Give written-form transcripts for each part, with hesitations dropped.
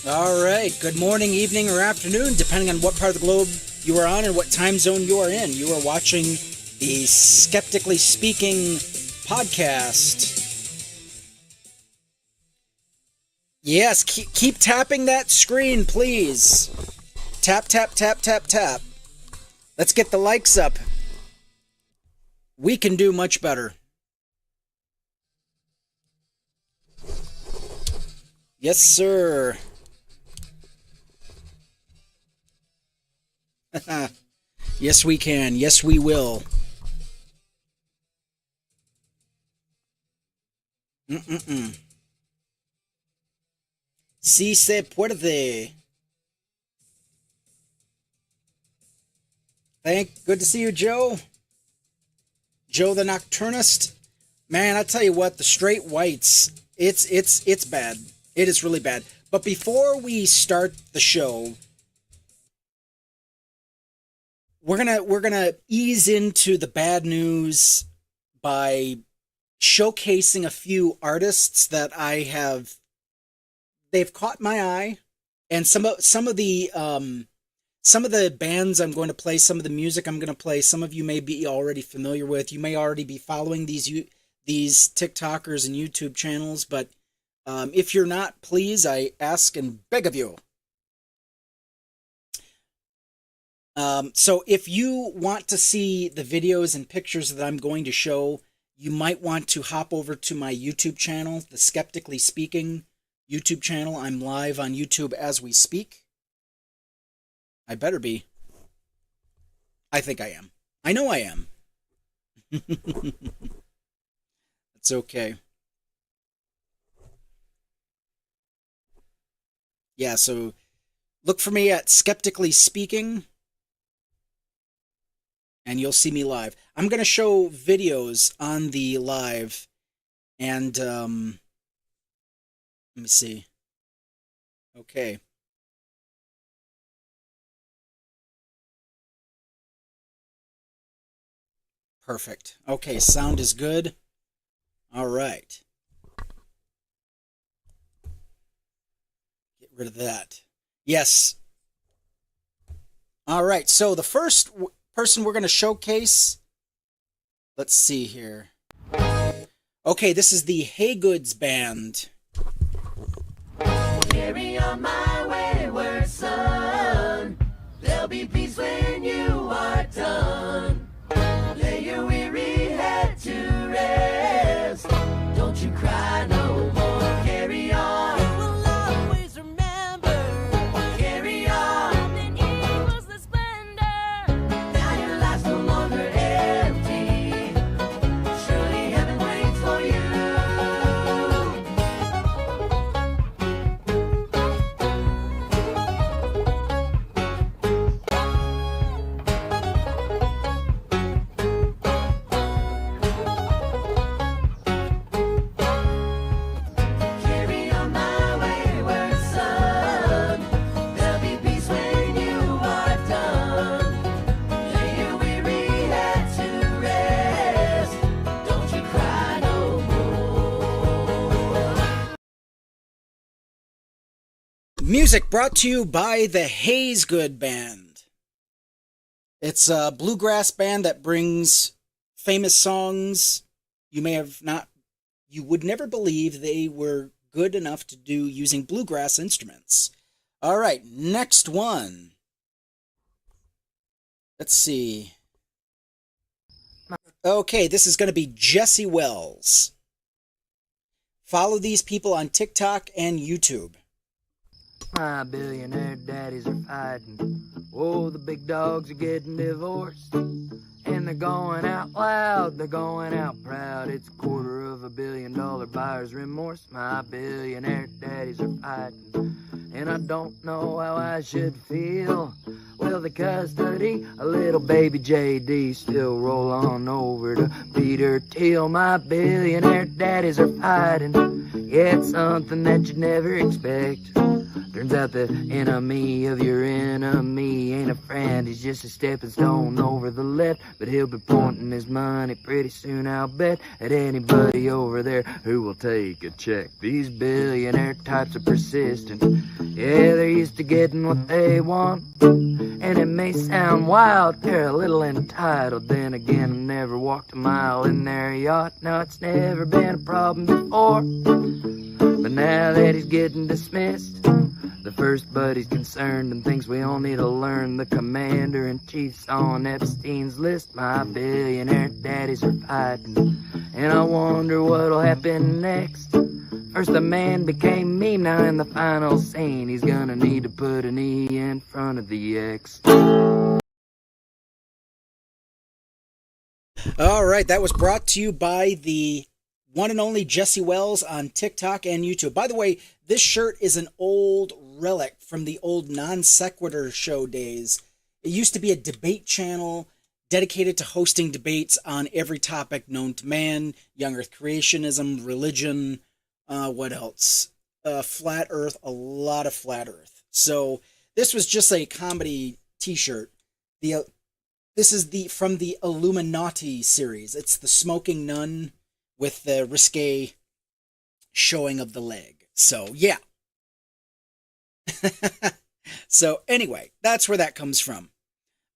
All right. Good morning, evening, or afternoon, depending on what part of the globe you are on and what time zone you are in. You are watching the Skeptically Speaking podcast. Yes, keep tapping that screen, please. Tap, tap, tap, tap, tap. Let's get the likes up. We can do much better. Yes, sir. Yes, we can. Yes, we will. Sí se puede. Good to see you, Joe. Joe the Nocturnist. Man, I tell you what, the straight whites, it's bad. It is really bad. But before we start the show, we're gonna ease into the bad news by showcasing a few artists that they've caught my eye, and some of the bands I'm going to play, some of the music I'm going to play, some of you may be already familiar with. You may already be following these TikTokers and YouTube channels, but if you're not, please, I ask and beg of you. So if you want to see the videos and pictures that I'm going to show, you might want to hop over to my YouTube channel, the Skeptically Speaking YouTube channel. I'm live on YouTube as we speak. I better be. I think I am. I know I am. It's okay. Yeah, so look for me at Skeptically Speaking, and you'll see me live. I'm going to show videos on the live, and let me see. Okay. Perfect. Okay, sound is good. All right. Get rid of that. Yes. All right, so the first person we're going to showcase, let's see here. Okay, this is the Hey Goods Band. Carry on my wayward son. There'll be peace when you are done. Lay your weary head to rest. Don't you cry no more. Carry on. You will always remember. Carry on. Then he was the splendor. Now your life's no longer empty. Surely heaven waits for you. Carry on my wayward son. There'll be peace when you are done. Lay your weary head to rest. Don't you cry no more. Music brought to you by the Good Band. It's a bluegrass band that brings famous songs you would never believe they were good enough to do using bluegrass instruments. All right, next one. Let's see. Okay, this is going to be Jesse Wells. Follow these people on TikTok and YouTube. My billionaire daddies are fighting. Oh, the big dogs are getting divorced. And they're going out loud, they're going out proud. It's $250 million buyer's remorse. My billionaire daddies are fighting. And I don't know how I should feel. Well, the custody, a little baby JD, still roll on over to Peter Thiel. My billionaire daddies are fighting. Yeah, it's something that you'd never expect. Turns out the enemy of your enemy ain't a friend, he's just a stepping stone over the left. But he'll be pointing his money pretty soon, I'll bet, at anybody over there who will take a check. These billionaire types are persistent. Yeah, they're used to getting what they want, and it may sound wild, they're a little entitled. Then again, I never walked a mile in their yacht. Now, it's never been a problem before, but now that he's getting dismissed, the first buddy's concerned and thinks we all need to learn. The commander-in-chief's on Epstein's list. My billionaire daddies are fighting, and I wonder what'll happen next. First the man became meme, now in the final scene, he's gonna need to put an E in front of the X. All right, that was brought to you by the one and only Jesse Wells on TikTok and YouTube. By the way, this shirt is an old relic from the old Non Sequitur show days. It used to be a debate channel dedicated to hosting debates on every topic known to man: young earth creationism, religion, what else? Flat earth, a lot of flat earth. So this was just a comedy t-shirt. This is from the Illuminati series. It's the smoking nun with the risque showing of the leg. So, yeah. So, anyway, that's where that comes from.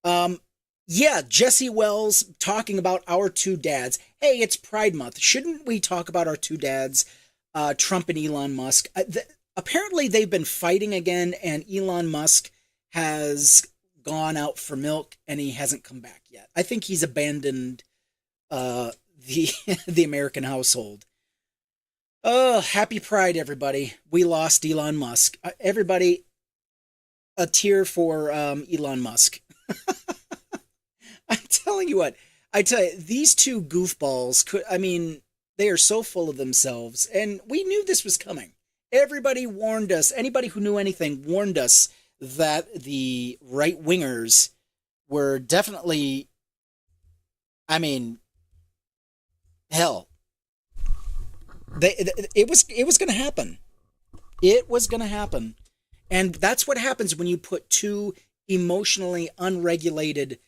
Yeah, Jesse Wells talking about our two dads. Hey, it's Pride Month. Shouldn't we talk about our two dads, Trump and Elon Musk? Apparently, they've been fighting again, and Elon Musk has gone out for milk, and he hasn't come back yet. I think he's abandoned the American household. Oh, happy Pride, everybody. We lost Elon Musk. Everybody, a tear for Elon Musk. I'm telling you what. These two goofballs they are so full of themselves, and we knew this was coming. Everybody warned us. Anybody who knew anything warned us that the right-wingers were definitely, hell, it was going to happen. It was going to happen. And that's what happens when you put two emotionally unregulated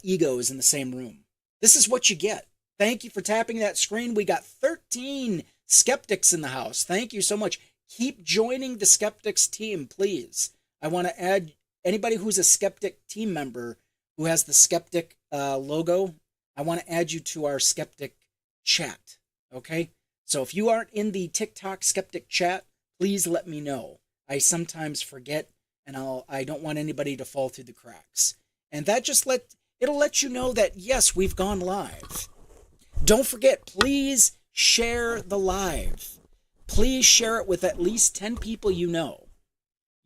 egos in the same room. This is what you get. Thank you for tapping that screen. We got 13 skeptics in the house. Thank you so much. Keep joining the skeptics team, please. I want to add anybody who's a skeptic team member who has the skeptic logo. I want to add you to our skeptic chat. Okay? So if you aren't in the TikTok skeptic chat, please let me know. I sometimes forget, and I don't want anybody to fall through the cracks. And that it'll let you know that yes, we've gone live. Don't forget, please share the live. Please share it with at least 10 people you know.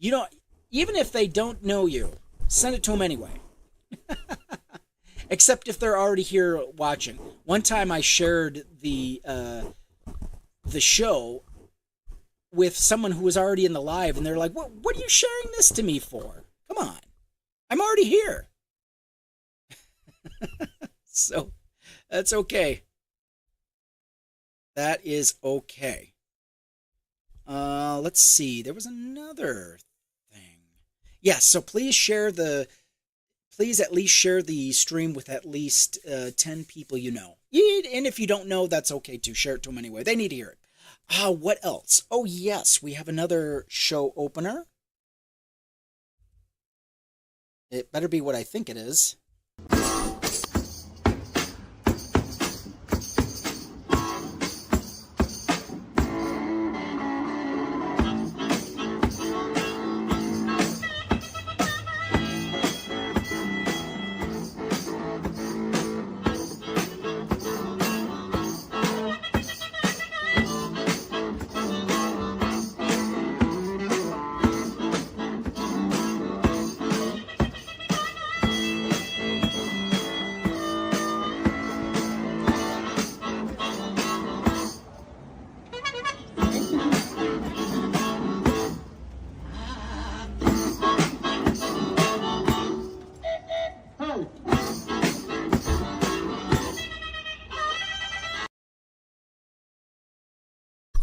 Even if they don't know you, send it to them anyway. Except if they're already here watching. One time I shared the show with someone who was already in the live, and they're like, what are you sharing this to me for? Come on. I'm already here. So, that's okay. That is okay. Let's see. There was another thing. Yes, so please at least share the stream with at least 10 people you know. And if you don't know, that's okay too. Share it to them anyway. They need to hear it. What else? Oh, yes, we have another show opener. It better be what I think it is.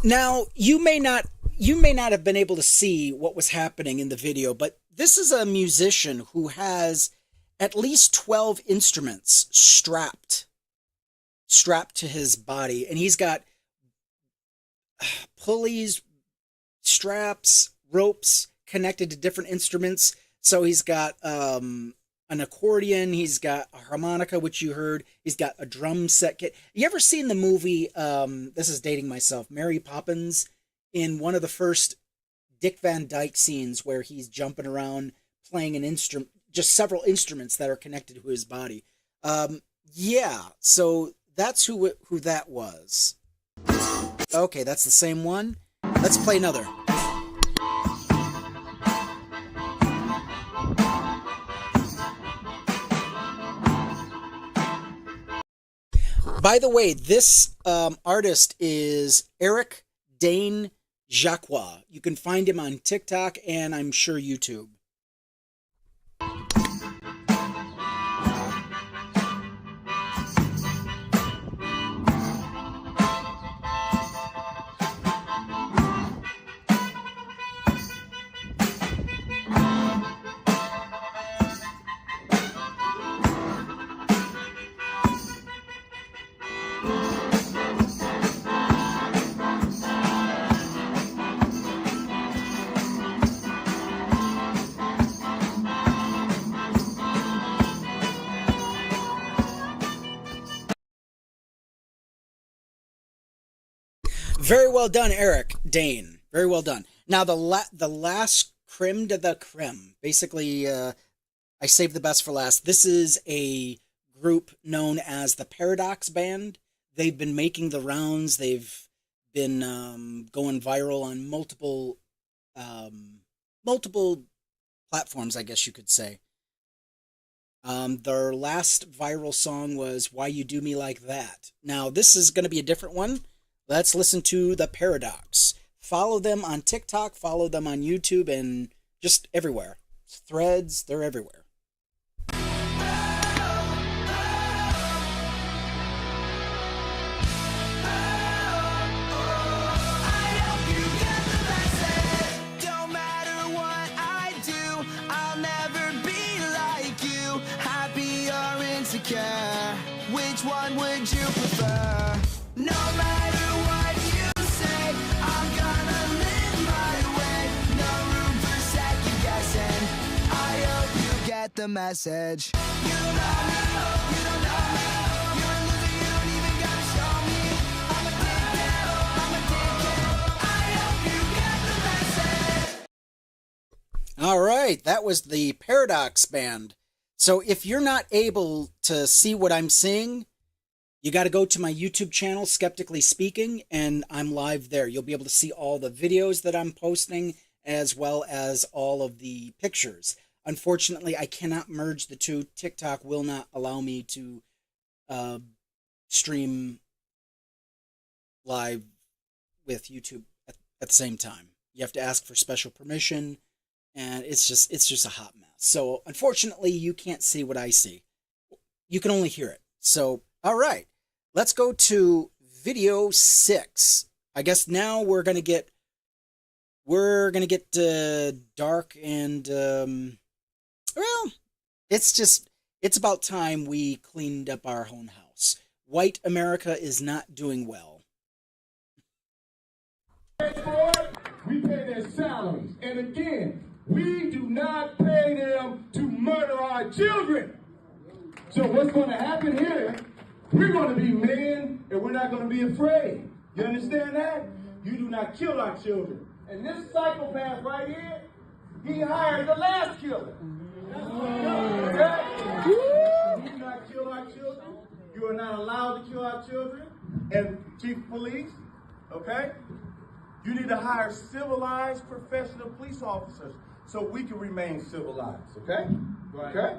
Now, you may not have been able to see what was happening in the video, but this is a musician who has at least 12 instruments strapped to his body, and he's got pulleys, straps, ropes connected to different instruments. So he's got an accordion, he's got a harmonica, which you heard, he's got a drum set kit. You ever seen the movie, this is dating myself, Mary Poppins, in one of the first Dick Van Dyke scenes where he's jumping around playing an instrument, just several instruments that are connected to his body. Yeah, so that's who that was. Okay, that's the same one. Let's play another. By the way, this artist is Eric Dane Jacques. You can find him on TikTok and I'm sure YouTube. Very well done, Eric Dane. Very well done. Now, the last creme de la creme. Basically, I saved the best for last. This is a group known as the Paradox Band. They've been making the rounds. They've been going viral on multiple platforms, I guess you could say. Their last viral song was Why You Do Me Like That. Now, this is going to be a different one. Let's listen to The Paradox. Follow them on TikTok, follow them on YouTube, and just everywhere. Threads, they're everywhere. Which one would you prefer? No matter what you say, I'm gonna live my way. No room for second guessing. I hope you get the message. You don't know me, you don't know me. You're a loser, you don't even gotta show me. I'm addicted. I hope you get the message. All right, that was the Paradox Band. So if you're not able to see what I'm seeing, you got to go to my YouTube channel, Skeptically Speaking, and I'm live there. You'll be able to see all the videos that I'm posting, as well as all of the pictures. Unfortunately, I cannot merge the two. TikTok will not allow me to stream live with YouTube at the same time. You have to ask for special permission, and it's just a hot mess. So, unfortunately, you can't see what I see. You can only hear it. So, all right. Let's go to video 6. I guess now we're going to get dark and well, it's about time we cleaned up our own house. White America is not doing well. We pay their salaries. And again, we do not pay them to murder our children. So what's going to happen here, we're going to be men and we're not going to be afraid. You understand that? You do not kill our children. And this psychopath right here, he hired the last killer. Okay? You do not kill our children. You are not allowed to kill our children. And Chief of Police, okay? You need to hire civilized professional police officers so we can remain civilized, okay? Right. Okay?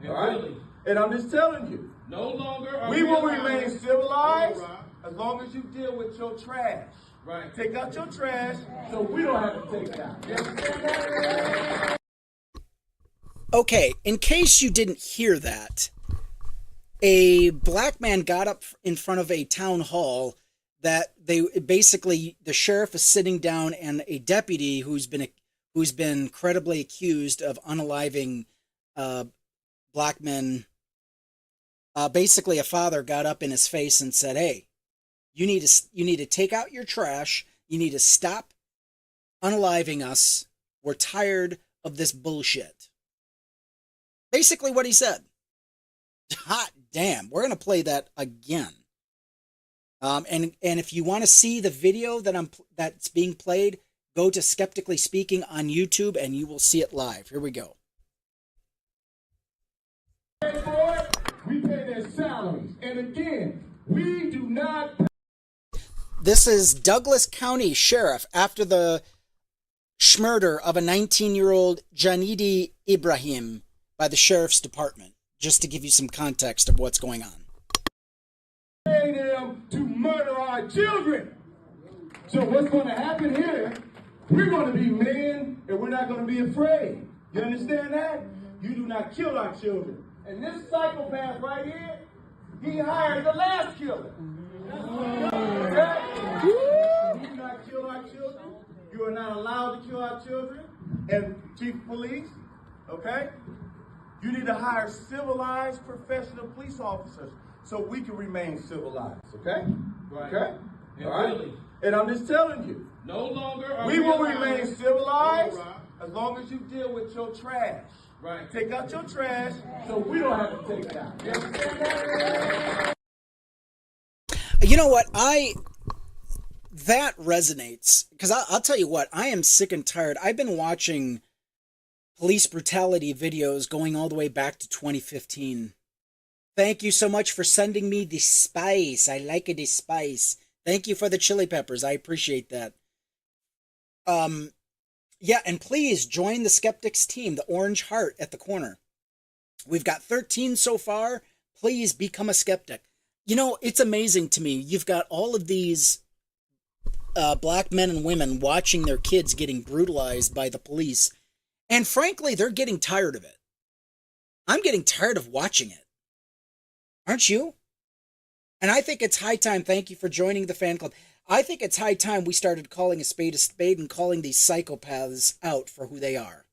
All right? Really? And I'm just telling you, no longer we will remain civilized as long as you deal with your trash. Right. Take out your trash so we don't have to take it out. You understand that? Okay, in case you didn't hear that, a black man got up in front of a town hall that the sheriff is sitting down, and a deputy who's been credibly accused of unaliving black men. Basically, a father got up in his face and said, "Hey, you need to take out your trash. You need to stop unaliving us. We're tired of this bullshit. Basically what he said. Hot damn. We're going to play that again. And if you want to see the video that's being played, go to Skeptically Speaking on YouTube and you will see it live. Here we go. We pay their salaries. And again, we do not. This is Douglas County Sheriff after the murder of a 19-year-old Janidi Ibrahim by the Sheriff's Department, just to give you some context of what's going on. Pay them to murder our children. So what's going to happen here, we're going to be men and we're not going to be afraid. You understand that? You do not kill our children. And this psychopath right here, he hired the last killer. Okay? You do not kill our children. You are not allowed to kill our children. And Chief of Police, okay? You need to hire civilized professional police officers so we can remain civilized, okay? Right. Okay? And all right? really, and I'm just telling you, no longer are we will remain allowed- civilized as long as you deal with your trash. Right. Take out your trash so we don't have to take it out. You understand that? You know what? That resonates, because I'll tell you what, I am sick and tired. I've been watching police brutality videos going all the way back to 2015. Thank you so much for sending me the spice. I like it, the spice. Thank you for the chili peppers. I appreciate that. Yeah, and please join the Skeptics team, the orange heart at the corner. We've got 13 so far. Please become a skeptic. You know, it's amazing to me. You've got all of these black men and women watching their kids getting brutalized by the police. And frankly, they're getting tired of it. I'm getting tired of watching it. Aren't you? And I think it's high time, thank you for joining the fan club. I think it's high time we started calling a spade and calling these psychopaths out for who they are.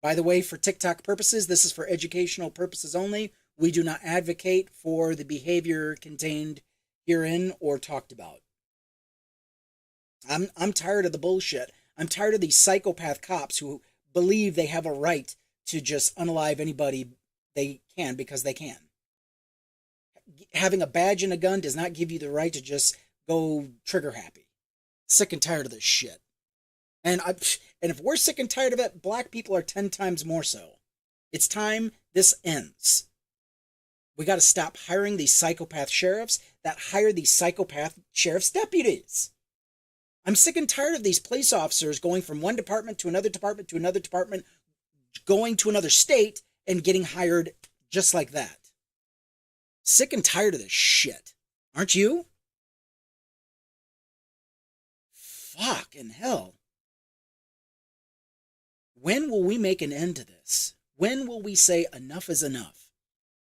By the way, for TikTok purposes, this is for educational purposes only. We do not advocate for the behavior contained herein or talked about. I'm tired of the bullshit. I'm tired of these psychopath cops who believe they have a right to just unalive anybody they can because they can. Having a badge and a gun does not give you the right to just go trigger happy. Sick and tired of this shit. And if we're sick and tired of it, black people are 10 times more so. It's time this ends. We got to stop hiring these psychopath sheriffs that hire these psychopath sheriff's deputies. I'm sick and tired of these police officers going from one department to another department to another department, going to another state and getting hired just like that. Sick and tired of this shit. Aren't you? Fucking hell. When will we make an end to this? When will we say enough is enough?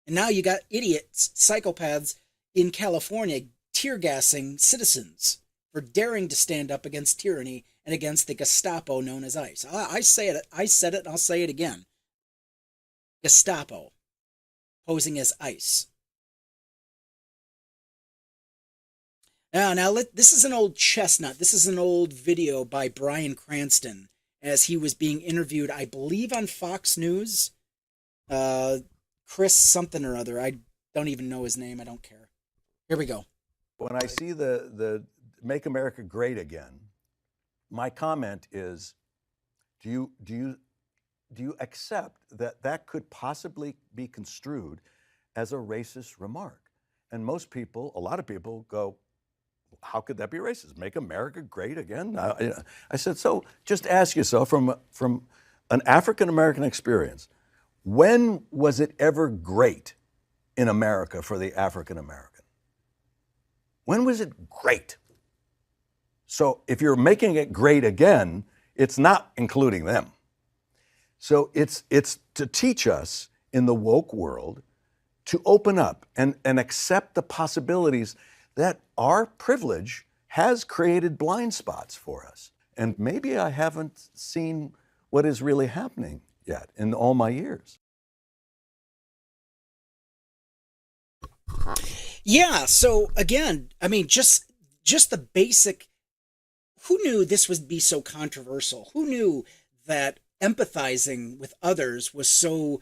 And now you got idiots, psychopaths in California tear gassing citizens for daring to stand up against tyranny and against the Gestapo known as ICE. I said it, and I'll say it again. Gestapo, posing as ICE. Now, this is an old chestnut. This is an old video by Bryan Cranston as he was being interviewed, I believe, on Fox News. Chris something or other. I don't even know his name. I don't care. Here we go. When I see the Make America Great Again, my comment is, do you accept that that could possibly be construed as a racist remark? And most people, a lot of people go, how could that be racist? Make America great again? I said, so just ask yourself from an African-American experience, when was it ever great in America for the African-American? When was it great? So if you're making it great again, it's not including them. So it's to teach us in the woke world to open up and accept the possibilities that our privilege has created blind spots for us. And maybe I haven't seen what is really happening yet in all my years. Yeah, so again, I mean, just the basic who knew this would be so controversial? Who knew that empathizing with others was so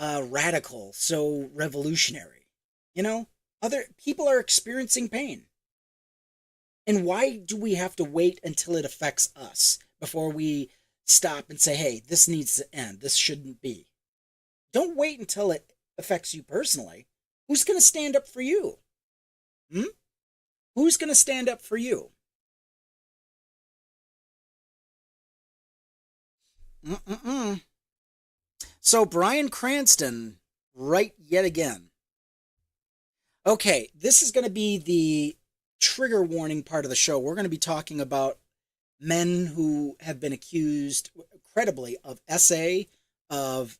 radical, so revolutionary? You know, other people are experiencing pain. And why do we have to wait until it affects us before we stop and say, hey, this needs to end. This shouldn't be. Don't wait until it affects you personally. Who's going to stand up for you? Who's going to stand up for you? So Bryan Cranston, right yet again. Okay, this is going to be the trigger warning part of the show. We're going to be talking about men who have been accused credibly of SA, of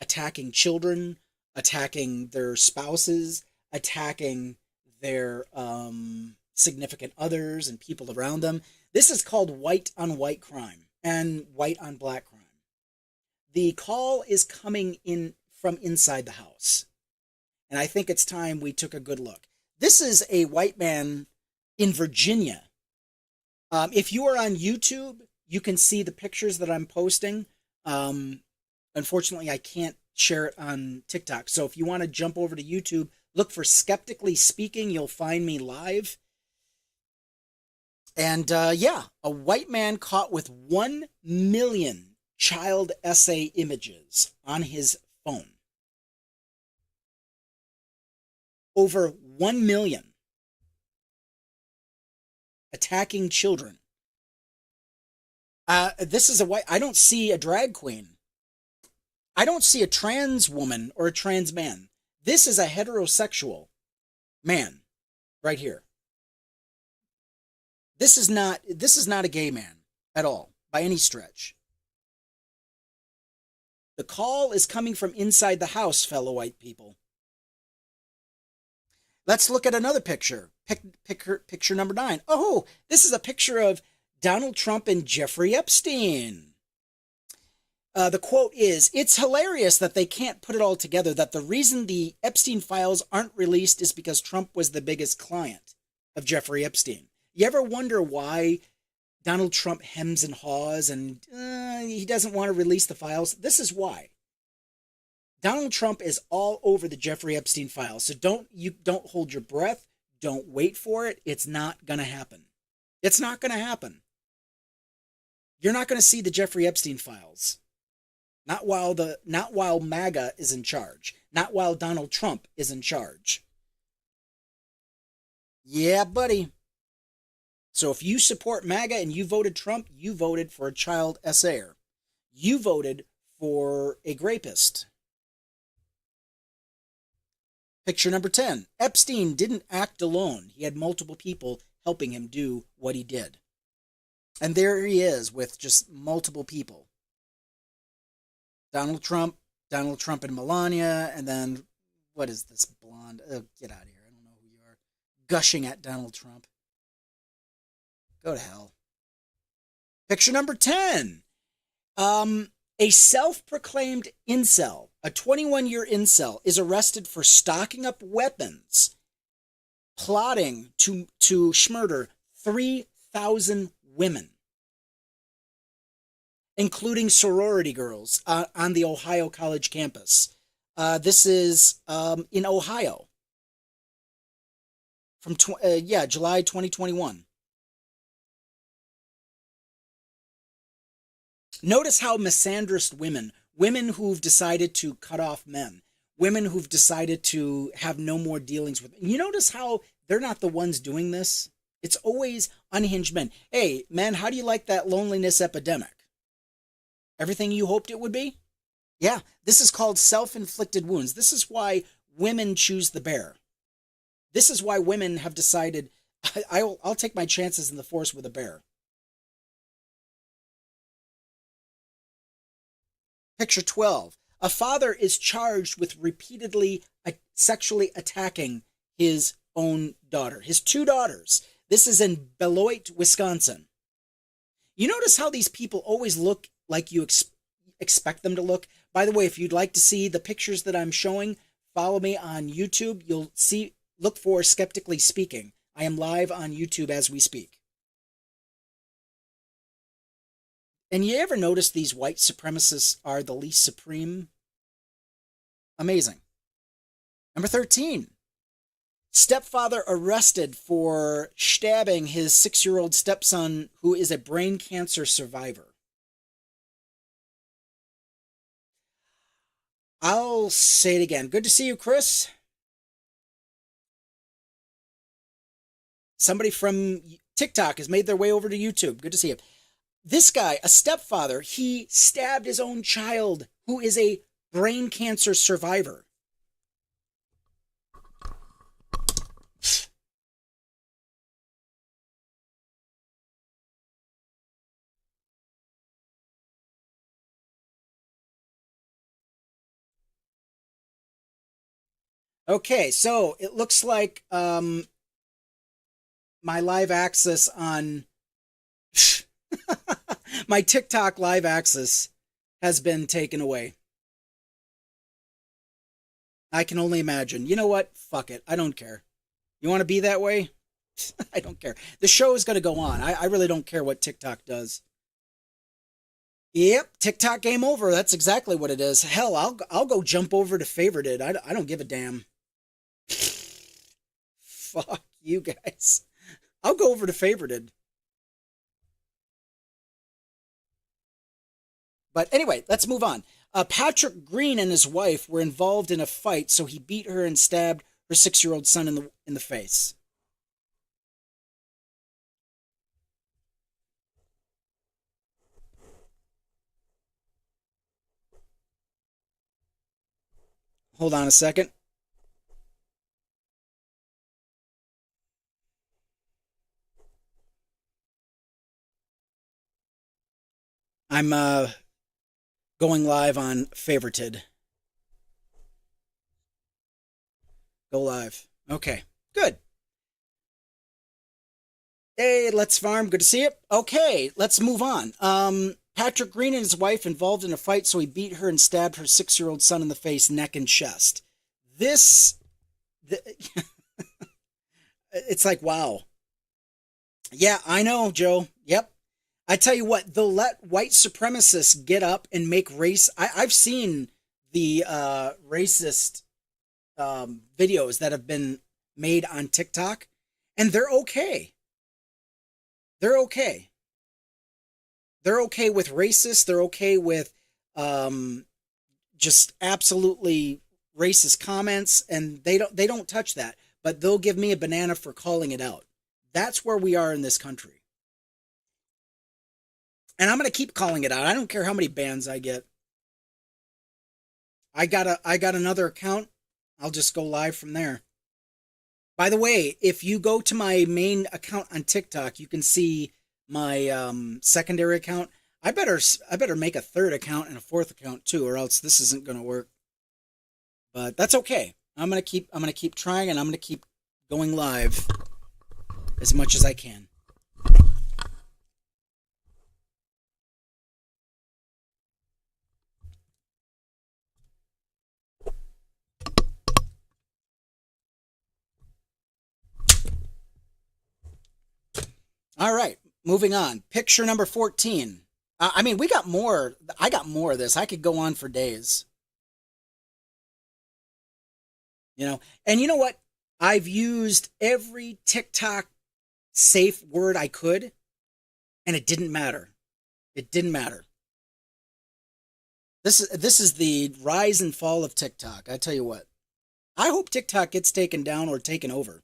attacking children, attacking their spouses, attacking their significant others and people around them. This is called white on white crime and white on black crime. The call is coming in from inside the house. And I think it's time we took a good look. This is a white man in Virginia. If you are on YouTube, you can see the pictures that I'm posting. Unfortunately, I can't share it on TikTok. So if you want to jump over to YouTube, look for Skeptically Speaking. You'll find me live. And yeah, a white man caught with 1 million child essay images on his phone. Over 1 million. Attacking children. This is a white... I don't see a drag queen. I don't see a trans woman or a trans man. This is a heterosexual man right here. This is not a gay man at all, by any stretch. The call is coming from inside the house, fellow white people. Let's look at another picture. Picture number 9. Oh, this is a picture of Donald Trump and Jeffrey Epstein. The quote is, "It's hilarious that they can't put it all together, that the reason the Epstein files aren't released is because Trump was the biggest client of Jeffrey Epstein." You ever wonder why Donald Trump hems and haws and he doesn't want to release the files? This is why. Donald Trump is all over the Jeffrey Epstein files. So don't hold your breath. Don't wait for it. It's not going to happen. It's not going to happen. You're not going to see the Jeffrey Epstein files. Not while MAGA is in charge. Not while Donald Trump is in charge. Yeah, buddy. So if you support MAGA and you voted Trump, you voted for a child essayer. You voted for a rapist. Picture number 10. Epstein didn't act alone. He had multiple people helping him do what he did. And there he is with just multiple people. Donald Trump and Melania, and then, what is this blonde? Oh, get out of here. I don't know who you are. Gushing at Donald Trump. Go to hell. Picture number 10. A self-proclaimed incel, a 21-year incel, is arrested for stocking up weapons, plotting to schmurder 3,000 women, including sorority girls on the Ohio college campus. This is in Ohio from July 2021. Notice how misandrist women who've decided to cut off men, women who've decided to have no more dealings with men. You notice how they're not the ones doing this? It's always unhinged men. Hey, man, how do you like that loneliness epidemic? Everything you hoped it would be? Yeah, this is called self-inflicted wounds. This is why women choose the bear. This is why women have decided, I'll take my chances in the forest with a bear. Picture 12. A father is charged with repeatedly sexually attacking his own daughter, his 2 daughters. This is in Beloit, Wisconsin. You notice how these people always look like you expect them to look? By the way, if you'd like to see the pictures that I'm showing, follow me on YouTube. You'll look for Skeptically Speaking. I am live on YouTube as we speak. And you ever notice these white supremacists are the least supreme? Amazing. Number 13. Stepfather arrested for stabbing his 6-year-old stepson who is a brain cancer survivor. I'll say it again. Good to see you, Chris. Somebody from TikTok has made their way over to YouTube. Good to see you. This guy, a stepfather, he stabbed his own child who is a brain cancer survivor. Okay, so it looks like my live access on my TikTok live access has been taken away. I can only imagine. You know what? Fuck it. I don't care. You want to be that way? I don't care. The show is going to go on. I really don't care what TikTok does. Yep, TikTok game over. That's exactly what it is. Hell, I'll go jump over to favorited. I don't give a damn. Fuck you guys. I'll go over to favorited. But anyway, let's move on. Patrick Green and his wife were involved in a fight, so he beat her and stabbed her 6-year-old son in the face. Hold on a second. I'm going live on favorited. Go live. Okay, good. Hey, Let's Farm. Good to see you. Okay, let's move on. Patrick Green and his wife involved in a fight, so he beat her and stabbed her 6-year-old son in the face, neck, and chest. It's like, wow. Yeah, I know, Joe. Yep. I tell you what, they'll let white supremacists get up and make race. I've seen the racist videos that have been made on TikTok, and they're okay. They're okay. They're okay with racists. They're okay with just absolutely racist comments, and they don't touch that. But they'll give me a banana for calling it out. That's where we are in this country. And I'm going to keep calling it out. I don't care how many bans I get. I got another account. I'll just go live from there. By the way, if you go to my main account on TikTok, you can see my secondary account. I better make a third account and a fourth account too, or else this isn't going to work. But that's okay. I'm going to keep trying, and I'm going to keep going live as much as I can. All right, moving on. Picture number 14. I mean, we got more. I got more of this. I could go on for days. And you know what? I've used every TikTok safe word I could, and it didn't matter. It didn't matter. This is the rise and fall of TikTok. I tell you what. I hope TikTok gets taken down or taken over.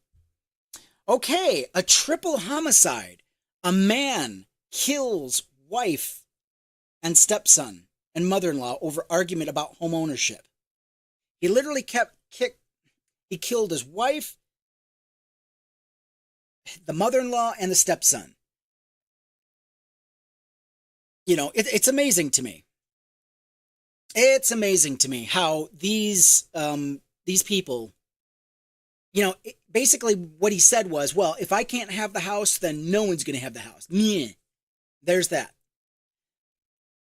Okay, a triple homicide. A man kills wife and stepson and mother-in-law over argument about home ownership. He literally he killed his wife, the mother-in-law, and the stepson. It's amazing to me. It's amazing to me how these people, basically what he said was, well, if I can't have the house, then no one's going to have the house. Meh. There's that.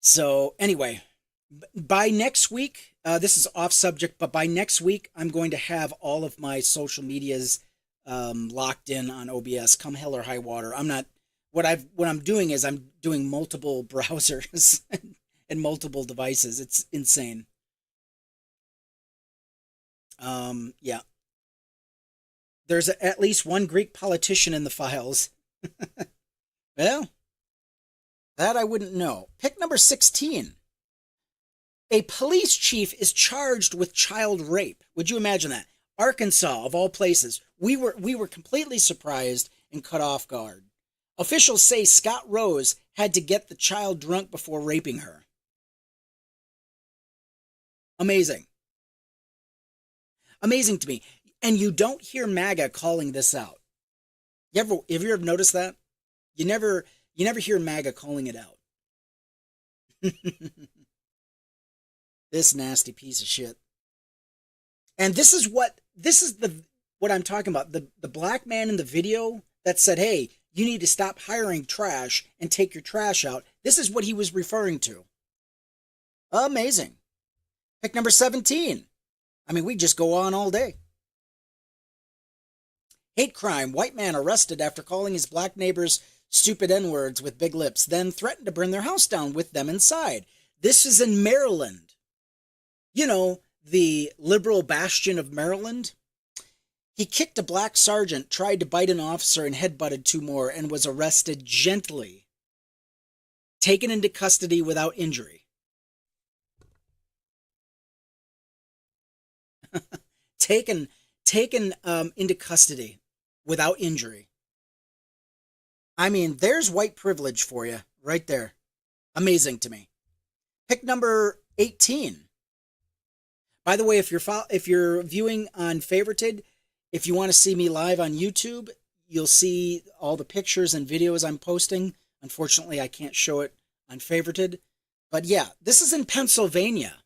So anyway, by next week, this is off subject, but by next week, I'm going to have all of my social medias locked in on OBS, come hell or high water. I'm not what I'm doing is I'm doing multiple browsers and multiple devices. It's insane. Yeah. There's at least one Greek politician in the files. Well, that I wouldn't know. Pick number 16. A police chief is charged with child rape. Would you imagine that? Arkansas, of all places. We were completely surprised and caught off guard. Officials say Scott Rose had to get the child drunk before raping her. Amazing. Amazing to me. And you don't hear MAGA calling this out. Have you ever noticed that? You never hear MAGA calling it out. This nasty piece of shit. And this is what I'm talking about. The black man in the video that said, "Hey, you need to stop hiring trash and take your trash out." This is what he was referring to. Amazing. Pick number 17. I mean, we just go on all day. Hate crime. White man arrested after calling his black neighbors stupid N-words with big lips, then threatened to burn their house down with them inside. This is in Maryland. You know, the liberal bastion of Maryland. He kicked a black sergeant, tried to bite an officer, and headbutted two more, and was arrested gently. Taken into custody without injury. Taken into custody without injury. I mean, there's white privilege for you right there. Amazing to me. Pick number 18. By the way, if you're viewing on Favorited, if you want to see me live on YouTube, you'll see all the pictures and videos I'm posting. Unfortunately, I can't show it on Favorited. But yeah, this is in Pennsylvania.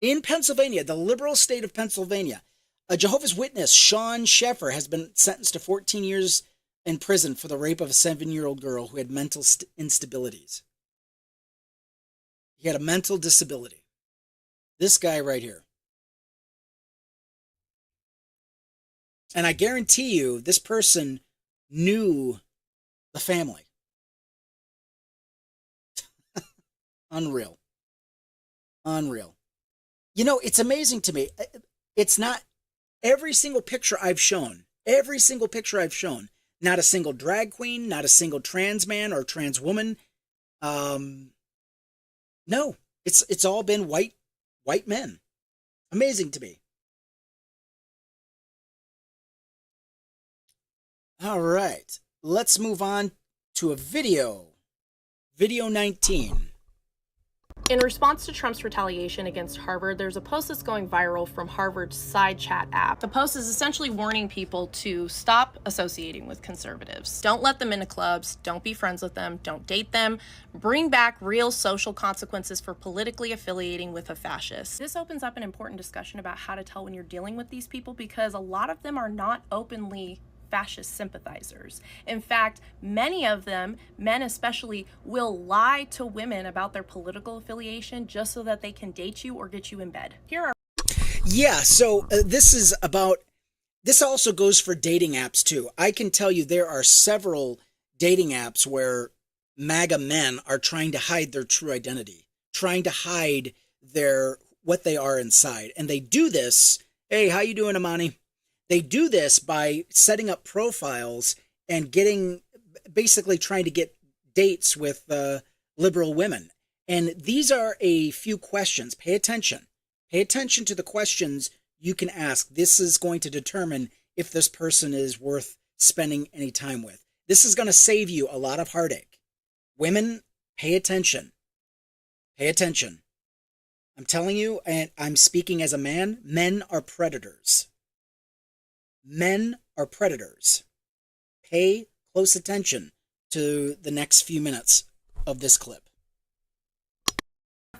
In Pennsylvania, the liberal state of Pennsylvania, a Jehovah's Witness, Sean Sheffer, has been sentenced to 14 years in prison for the rape of a 7-year-old girl who had mental instabilities. He had a mental disability. This guy right here. And I guarantee you, this person knew the family. Unreal. Unreal. You know, it's amazing to me. It's not every single picture I've shown, not a single drag queen, not a single trans man or trans woman. No, it's all been white men. Amazing to me. All right, let's move on to a video. Video 19. In response to Trump's retaliation against Harvard, there's a post that's going viral from Harvard's side chat app. The post is essentially warning people to stop associating with conservatives. Don't let them into clubs, don't be friends with them, don't date them, bring back real social consequences for politically affiliating with a fascist. This opens up an important discussion about how to tell when you're dealing with these people, because a lot of them are not openly fascist sympathizers. In fact, many of them, men especially, will lie to women about their political affiliation just so that they can date you or get you in bed. Here are So this also goes for dating apps too. I can tell you there are several dating apps where MAGA men are trying to hide their true identity, trying to hide what they are inside. And they do this. Hey, how you doing, Amani? They do this by setting up profiles and basically trying to get dates with liberal women. And these are a few questions. Pay attention. Pay attention to the questions you can ask. This is going to determine if this person is worth spending any time with. This is going to save you a lot of heartache. Women, pay attention. Pay attention. I'm telling you, and I'm speaking as a man, men are predators. Men are predators. Pay close attention to the next few minutes of this clip.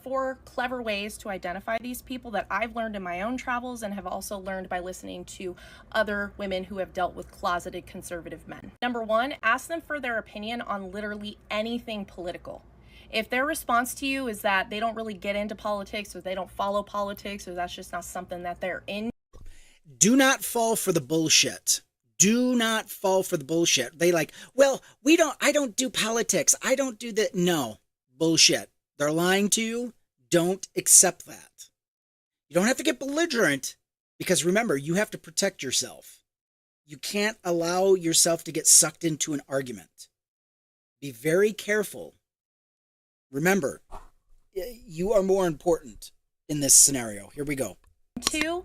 4 clever ways to identify these people that I've learned in my own travels and have also learned by listening to other women who have dealt with closeted conservative men. Number 1, ask them for their opinion on literally anything political. If their response to you is that they don't really get into politics, or they don't follow politics, or that's just not something that they're in, do not fall for the bullshit. Do not fall for the bullshit. They like, well, I don't do politics. I don't do that. No, bullshit. They're lying to you. Don't accept that. You don't have to get belligerent because remember, you have to protect yourself. You can't allow yourself to get sucked into an argument. Be very careful. Remember, you are more important in this scenario. Here we go. 2,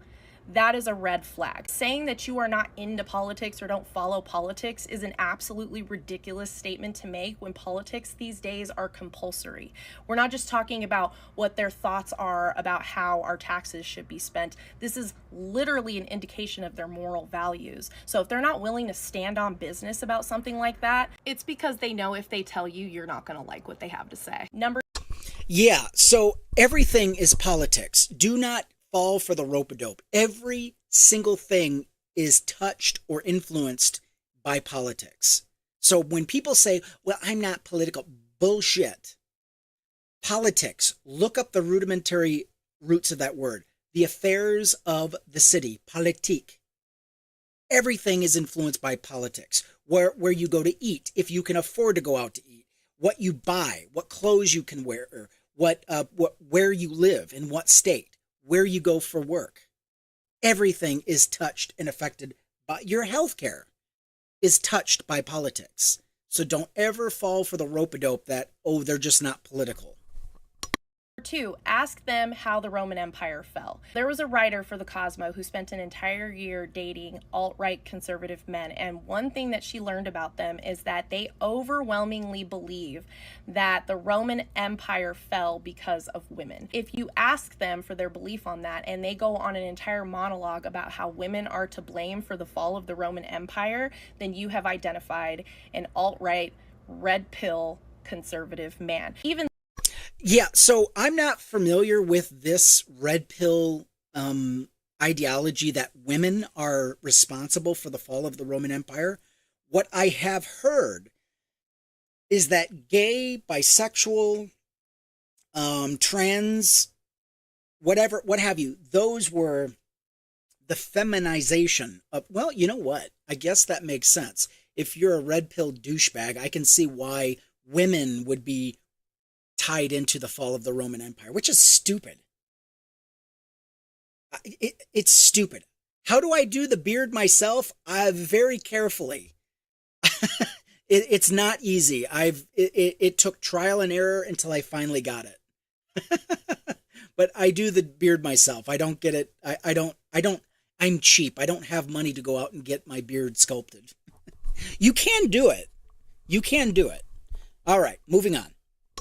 that is a red flag. Saying that you are not into politics or don't follow politics is an absolutely ridiculous statement to make when politics these days are compulsory. We're not just talking about what their thoughts are about how our taxes should be spent. This is literally an indication of their moral values. So if they're not willing to stand on business about something like that, it's because they know if they tell you, you're not going to like what they have to say. Yeah, so everything is politics. Do not fall for the rope-a-dope. Every single thing is touched or influenced by politics. So when people say, well, I'm not political, bullshit. Politics, look up the rudimentary roots of that word. The affairs of the city, politique. Everything is influenced by politics. Where you go to eat, if you can afford to go out to eat, what you buy, what clothes you can wear, where you live, in what state, where you go for work. Everything is touched and affected by your health care is touched by politics. So don't ever fall for the rope-a-dope that, oh, they're just not political. 2, ask them how the Roman Empire fell. There was a writer for the Cosmo who spent an entire year dating alt-right conservative men, and one thing that she learned about them is that they overwhelmingly believe that the Roman Empire fell because of women. If you ask them for their belief on that, and they go on an entire monologue about how women are to blame for the fall of the Roman Empire, then you have identified an alt-right, red pill conservative man. Yeah, so I'm not familiar with this red pill ideology that women are responsible for the fall of the Roman Empire. What I have heard is that gay, bisexual, trans, whatever, what have you, those were the feminization of, well, you know what? I guess that makes sense. If you're a red pill douchebag, I can see why women would be tied into the fall of the Roman Empire, which is stupid. It's stupid. How do I do the beard myself? Very carefully. It's not easy. It took trial and error until I finally got it. But I do the beard myself. I don't get it. I'm cheap. I don't have money to go out and get my beard sculpted. You can do it. You can do it. All right, moving on.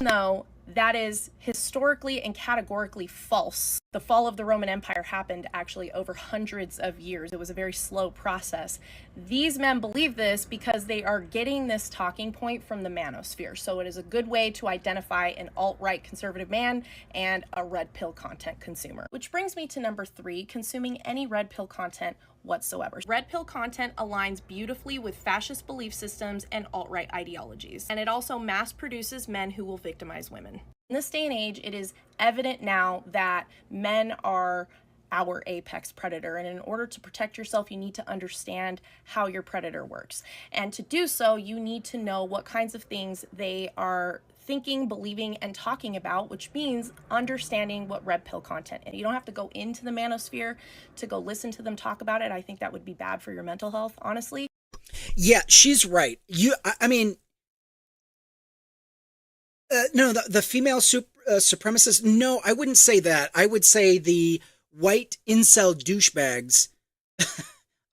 No, that is historically and categorically false. The fall of the Roman Empire happened actually over hundreds of years. It was a very slow process. These men believe this because they are getting this talking point from the manosphere. So it is a good way to identify an alt-right conservative man and a red pill content consumer. Which brings me to number 3, consuming any red pill content whatsoever. Red pill content aligns beautifully with fascist belief systems and alt-right ideologies, and it also mass produces men who will victimize women. In this day and age, it is evident now that men are our apex predator, and in order to protect yourself, you need to understand how your predator works. And to do so, you need to know what kinds of things they are thinking, believing, and talking about, which means understanding what red pill content is. You don't have to go into the manosphere to go listen to them talk about it. I think that would be bad for your mental health, honestly. Yeah, she's right. I mean, no, the female supremacists, no, I wouldn't say that. I would say the white incel douchebags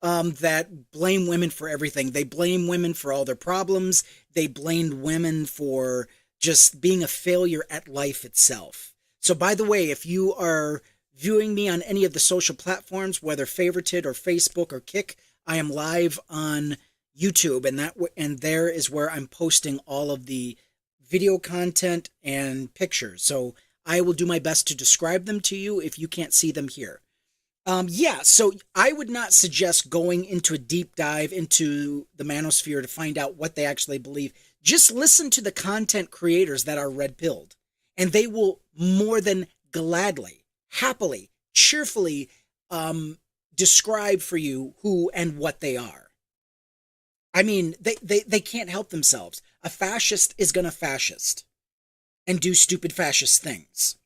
that blame women for everything. They blame women for all their problems. They blamed women for just being a failure at life itself. So by the way, if you are viewing me on any of the social platforms, whether Favorited or Facebook or Kick, I am live on YouTube, and there is where I'm posting all of the video content and pictures. So I will do my best to describe them to you if you can't see them here. So I would not suggest going into a deep dive into the manosphere to find out what they actually believe. Just listen to the content creators that are red-pilled, and they will more than gladly, happily, cheerfully describe for you who and what they are. I mean, they can't help themselves. A fascist is gonna fascist and do stupid fascist things.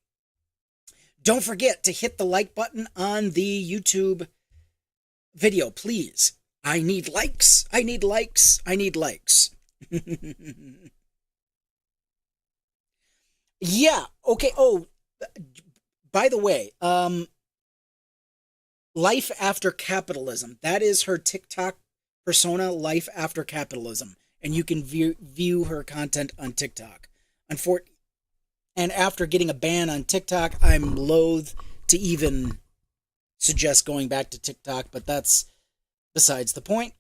Don't forget to hit the like button on the YouTube video, please. I need likes. I need likes. I need likes. Yeah. Okay. Oh, by the way, Life After Capitalism. That is her TikTok persona, Life After Capitalism. And you can view her content on TikTok. And after getting a ban on TikTok, I'm loath to even suggest going back to TikTok, but that's besides the point.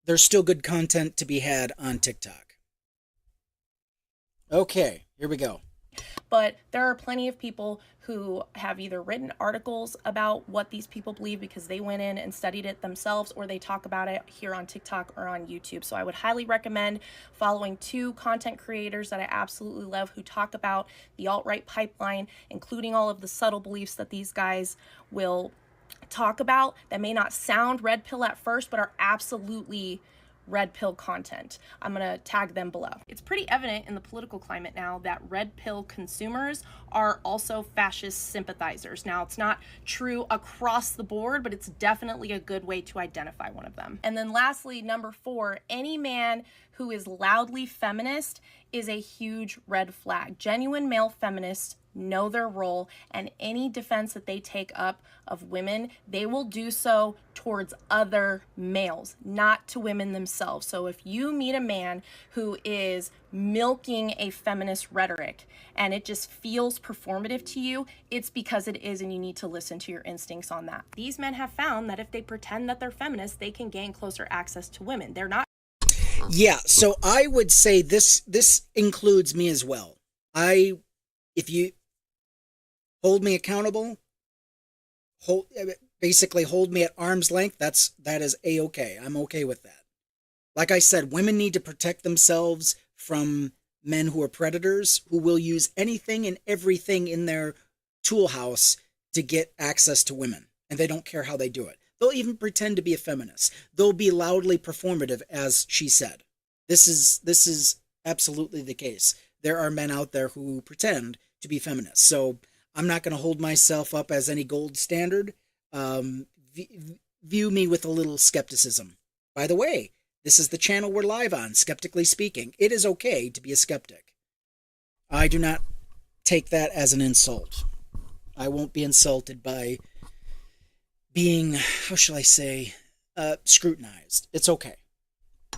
There's still good content to be had on TikTok. Okay, here we go. But there are plenty of people who have either written articles about what these people believe because they went in and studied it themselves, or they talk about it here on TikTok or on YouTube. So I would highly recommend following 2 content creators that I absolutely love who talk about the alt-right pipeline, including all of the subtle beliefs that these guys will talk about that may not sound red pill at first, but are absolutely red pill content. I'm going to tag them below. It's pretty evident in the political climate now that red pill consumers are also fascist sympathizers. Now, it's not true across the board, but it's definitely a good way to identify one of them. And then lastly, number 4, any man who is loudly feminist is a huge red flag. Genuine male feminists know their role, and any defense that they take up of women, they will do so towards other males, not to women themselves. So if you meet a man who is milking a feminist rhetoric and it just feels performative to you, it's because it is, and you need to listen to your instincts on that. These men have found that if they pretend that they're feminists, they can gain closer access to women. They're not. Yeah, so I would say this includes me as well. If you hold me accountable, basically hold me at arm's length, that is A-okay. I'm okay with that. Like I said, women need to protect themselves from men who are predators, who will use anything and everything in their tool house to get access to women. And they don't care how they do it. They'll even pretend to be a feminist. They'll be loudly performative, as she said. This is absolutely the case. There are men out there who pretend to be feminists. So I'm not going to hold myself up as any gold standard. View me with a little skepticism. By the way, this is the channel we're live on, Skeptically Speaking. It is okay to be a skeptic. I do not take that as an insult. I won't be insulted by being, how shall I say, scrutinized. It's okay.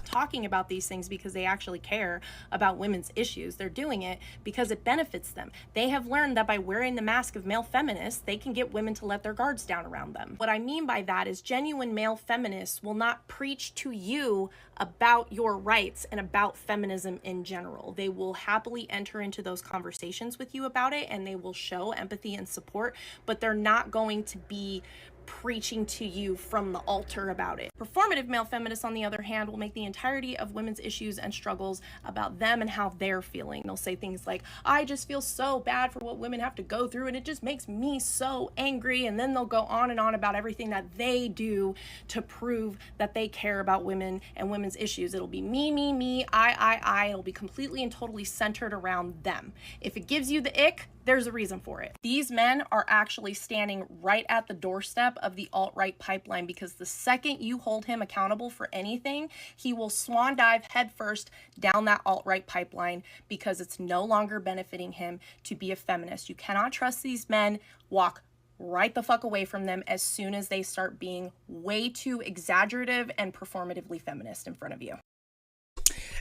Talking about these things because they actually care about women's issues. They're doing it because it benefits them. They have learned that by wearing the mask of male feminists, they can get women to let their guards down around them. What I mean by that is genuine male feminists will not preach to you about your rights and about feminism in general. They will happily enter into those conversations with you about it, and they will show empathy and support, but they're not going to be preaching to you from the altar about it. Performative male feminists, on the other hand, will make the entirety of women's issues and struggles about them and how they're feeling. They'll say things like, I just feel so bad for what women have to go through, and it just makes me so angry. And then they'll go on and on about everything that they do to prove that they care about women and women's issues. It'll be me, I. It'll be completely and totally centered around them. If it gives you the ick, there's a reason for it. These men are actually standing right at the doorstep of the alt-right pipeline, because the second you hold him accountable for anything, he will swan dive headfirst down that alt-right pipeline because it's no longer benefiting him to be a feminist. You cannot trust these men. Walk right the fuck away from them as soon as they start being way too exaggerative and performatively feminist in front of you.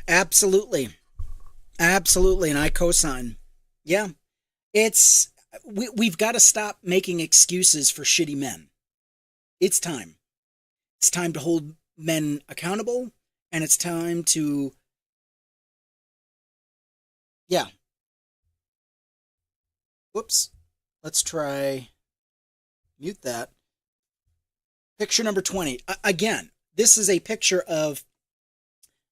Absolutely. Absolutely, and I co-sign. Yeah. We've got to stop making excuses for shitty men. It's time. It's time to hold men accountable, and it's time to, yeah. Whoops. Let's try, mute that. Picture number 20. Again, this is a picture of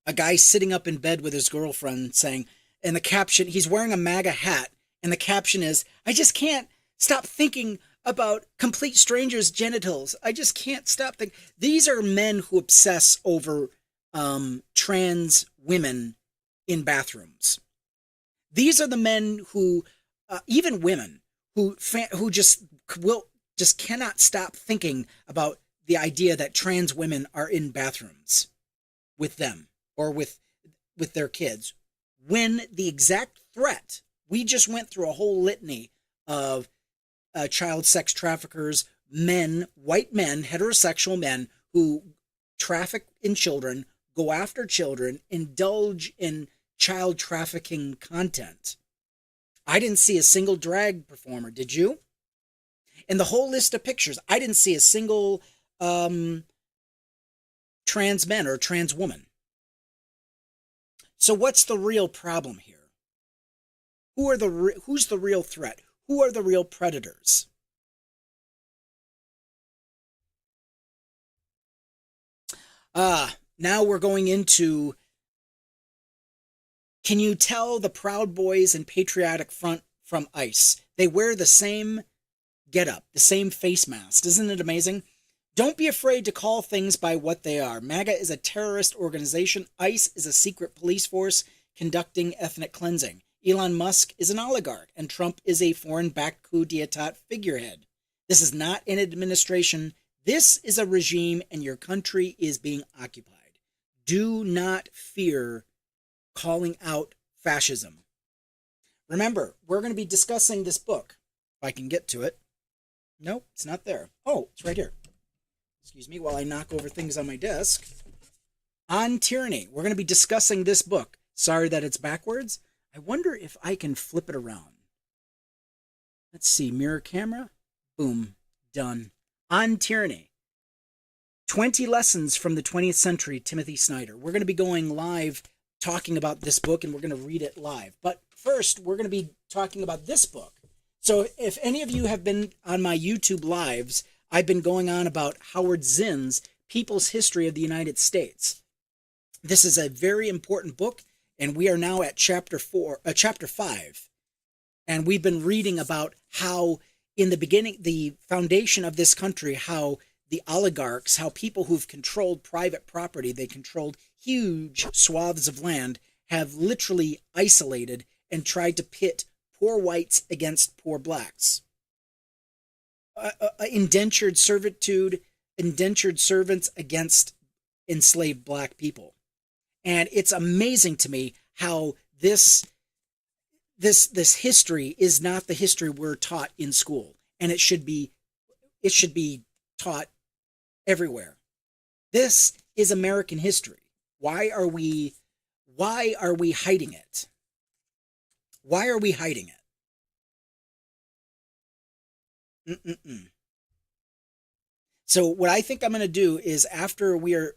a guy sitting up in bed with his girlfriend saying, and the caption, he's wearing a MAGA hat, and the caption is, I just can't stop thinking about complete strangers' genitals. I just can't stop thinking. These are men who obsess over trans women in bathrooms. These are the men who, even women, who just cannot stop thinking about the idea that trans women are in bathrooms with them or with their kids, when the exact threat, we just went through a whole litany of child sex traffickers, men, white men, heterosexual men who traffic in children, go after children, indulge in child trafficking content. I didn't see a single drag performer, did you? In the whole list of pictures, I didn't see a single trans man or trans woman. So what's the real problem here? Who's the real threat? Who are the real predators? Now we're going into, can you tell the Proud Boys and Patriotic Front from ICE? They wear the same getup, the same face mask. Isn't it amazing? Don't be afraid to call things by what they are. MAGA is a terrorist organization. ICE is a secret police force conducting ethnic cleansing. Elon Musk is an oligarch, and Trump is a foreign-backed coup d'etat figurehead. This is not an administration. This is a regime, and your country is being occupied. Do not fear calling out fascism. Remember, we're going to be discussing this book. If I can get to it. Nope, it's not there. Oh, it's right here. Excuse me while I knock over things on my desk. On Tyranny. We're going to be discussing this book. Sorry that it's backwards. I wonder if I can flip it around. Let's see. Mirror camera. Boom. Done. On Tyranny. 20 Lessons from the 20th Century, Timothy Snyder. We're going to be going live talking about this book, and we're going to read it live. But first, we're going to be talking about this book. So if any of you have been on my YouTube lives, I've been going on about Howard Zinn's People's History of the United States. This is a very important book, and we are now at chapter 5. And we've been reading about how in the beginning, the foundation of this country, how the oligarchs, how people who've controlled private property, they controlled huge swaths of land, have literally isolated and tried to pit poor whites against poor blacks. Indentured servitude, indentured servants against enslaved black people. And it's amazing to me how this history is not the history we're taught in school, and it should be taught everywhere. This is American history. Why are we hiding it? Why are we hiding it? So what I think I'm going to do is, after we are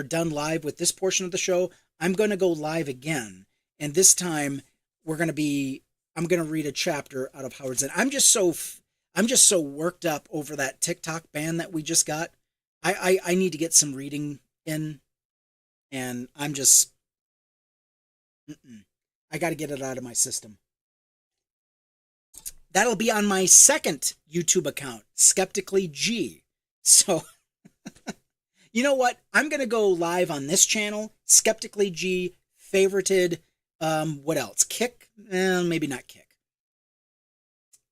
done live with this portion of the show, I'm going to go live again, and this time I'm going to read a chapter out of Howard Zinn. I'm just so worked up over that TikTok ban that we just got. I need to get some reading in, and I'm just I got to get it out of my system. That'll be on my second YouTube account, Skeptically G. So, you know what? I'm going to go live on this channel, Skeptically G, favorited, what else? Kick? Maybe not Kick.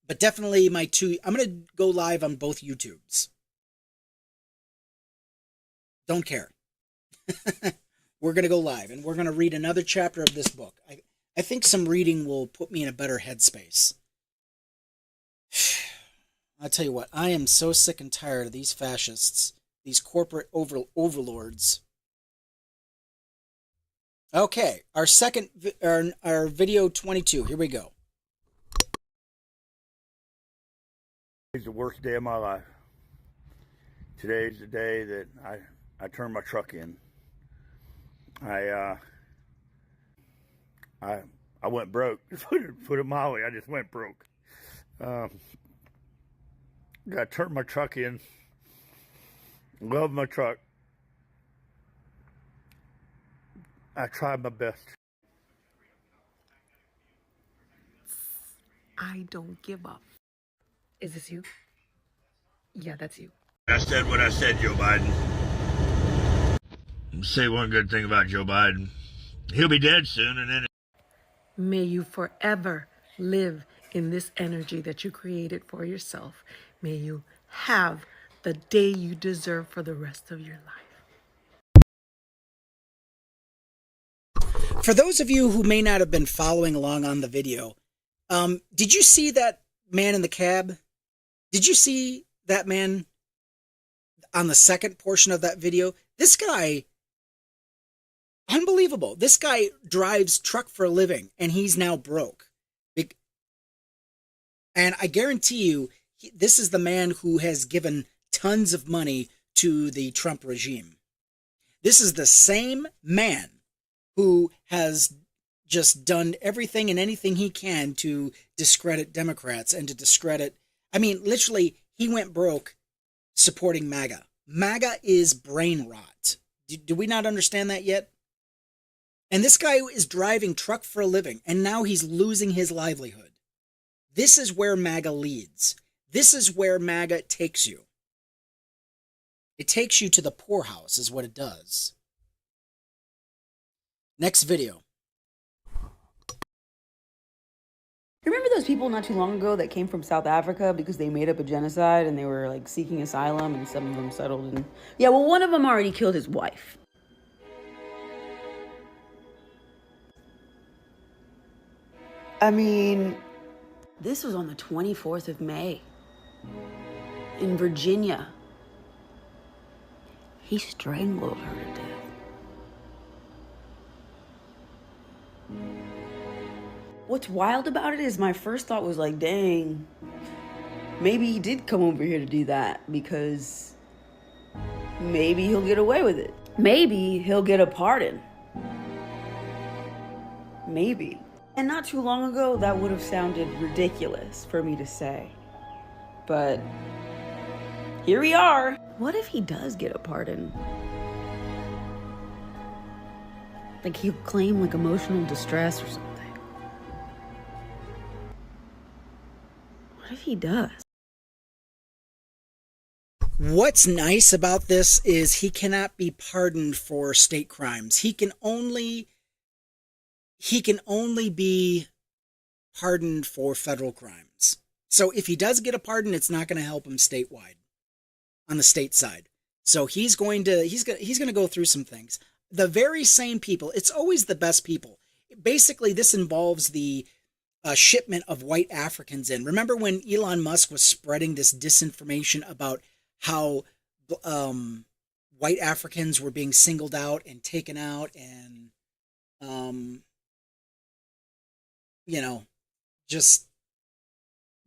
But definitely I'm going to go live on both YouTubes. Don't care. We're going to go live, and we're going to read another chapter of this book. I think some reading will put me in a better headspace. I'll tell you what, I am so sick and tired of these fascists, these corporate overlords. Okay, our video 22. Here we go. It's the worst day of my life. Today's the day that I turned my truck in. I went broke. Put it mildly, I just went broke. I turned my truck in. Love my truck. I tried my best. I don't give up. Is this you? Yeah, that's you. I said what I said, Joe Biden. say one good thing about Joe Biden. He'll be dead soon, and then... May you forever live in this energy that you created for yourself. May you have the day you deserve for the rest of your life. For those of you who may not have been following along on the video, did you see that man in the cab? Did you see that man on the second portion of that video? This guy, unbelievable. This guy drives truck for a living, and he's now broke. And I guarantee you, this is the man who has given tons of money to the Trump regime. This is the same man who has just done everything and anything he can to discredit Democrats and to discredit, I mean, literally, he went broke supporting MAGA. MAGA is brain rot. Do we not understand that yet? And this guy is driving truck for a living, and now he's losing his livelihood. This is where MAGA leads. This is where MAGA takes you. It takes you to the poorhouse, is what it does. Next video. Remember those people not too long ago that came from South Africa because they made up a genocide and they were like seeking asylum, and some of them settled in... Yeah, well, one of them already killed his wife. I mean, this was on the 24th of May in Virginia. He strangled her to death. What's wild about it is my first thought was like, dang, maybe he did come over here to do that because maybe he'll get away with it. Maybe he'll get a pardon. Maybe. And not too long ago, that would have sounded ridiculous for me to say. But here we are. What if he does get a pardon? Like he'll claim like emotional distress or something. What if he does? What's nice about this is he cannot be pardoned for state crimes. He can only be pardoned for federal crimes. So if he does get a pardon, it's not going to help him statewide, on the state side. So he's going to go through some things. The very same people, it's always the best people. Basically, this involves the shipment of white Africans in. Remember when Elon Musk was spreading this disinformation about how white Africans were being singled out and taken out and just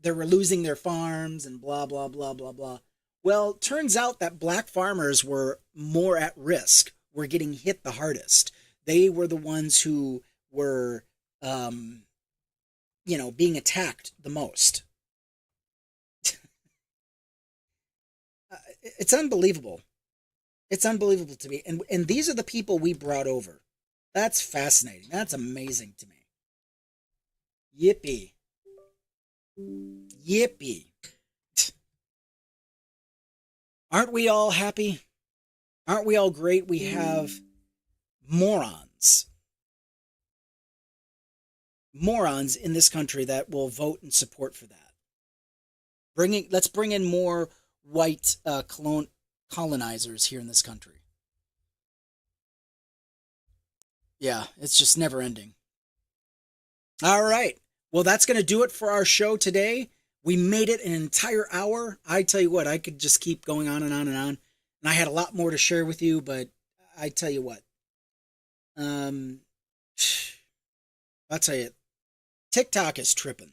they were losing their farms and blah, blah, blah, blah, blah. Well, turns out that black farmers were more at risk, were getting hit the hardest. They were the ones who were, being attacked the most. It's unbelievable. It's unbelievable to me. And these are the people we brought over. That's fascinating. That's amazing to me. Yippee. Yippee. Aren't we all happy? Aren't we all great? We have morons in this country that will vote and support for that. Let's bring in more white colonizers here in this country. Yeah, it's just never ending. All right. Well, that's going to do it for our show today. We made it an entire hour. I tell you what, I could just keep going on and on and on. And I had a lot more to share with you, but I tell you what. I'll tell you, TikTok is tripping.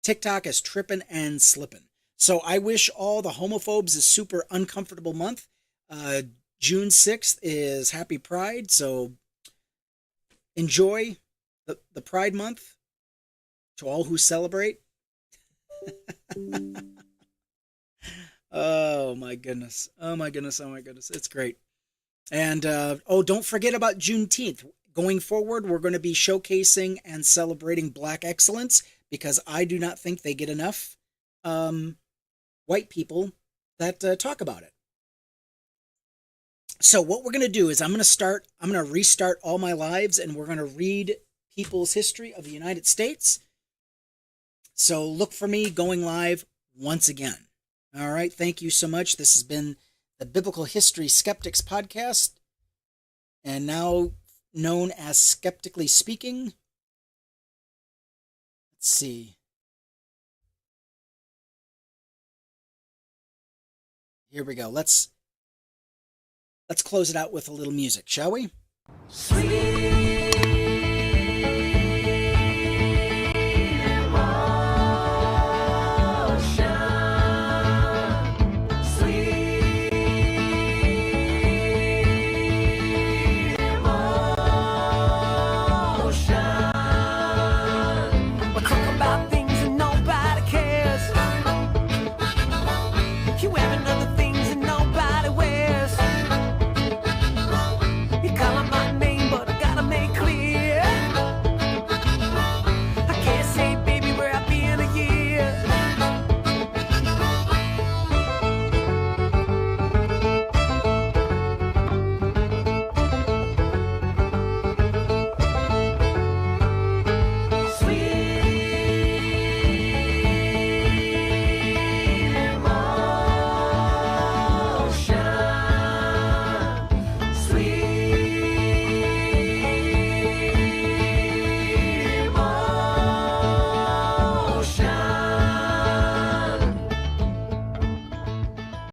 TikTok is tripping and slipping. So I wish all the homophobes a super uncomfortable month. June 6th is Happy Pride, so enjoy the Pride Month to all who celebrate. Oh my goodness. Oh my goodness. Oh my goodness. It's great. And don't forget about Juneteenth. Going forward, we're going to be showcasing and celebrating Black excellence because I do not think they get enough white people that talk about it. So what we're going to do is I'm going to restart all my lives, and we're going to read people's history of the United States. So look for me going live once again. All right. Thank you so much. This has been the Biblical History Skeptics podcast, and now known as Skeptically Speaking. Let's see. Here we go. Let's close it out with a little music, shall we? Sweet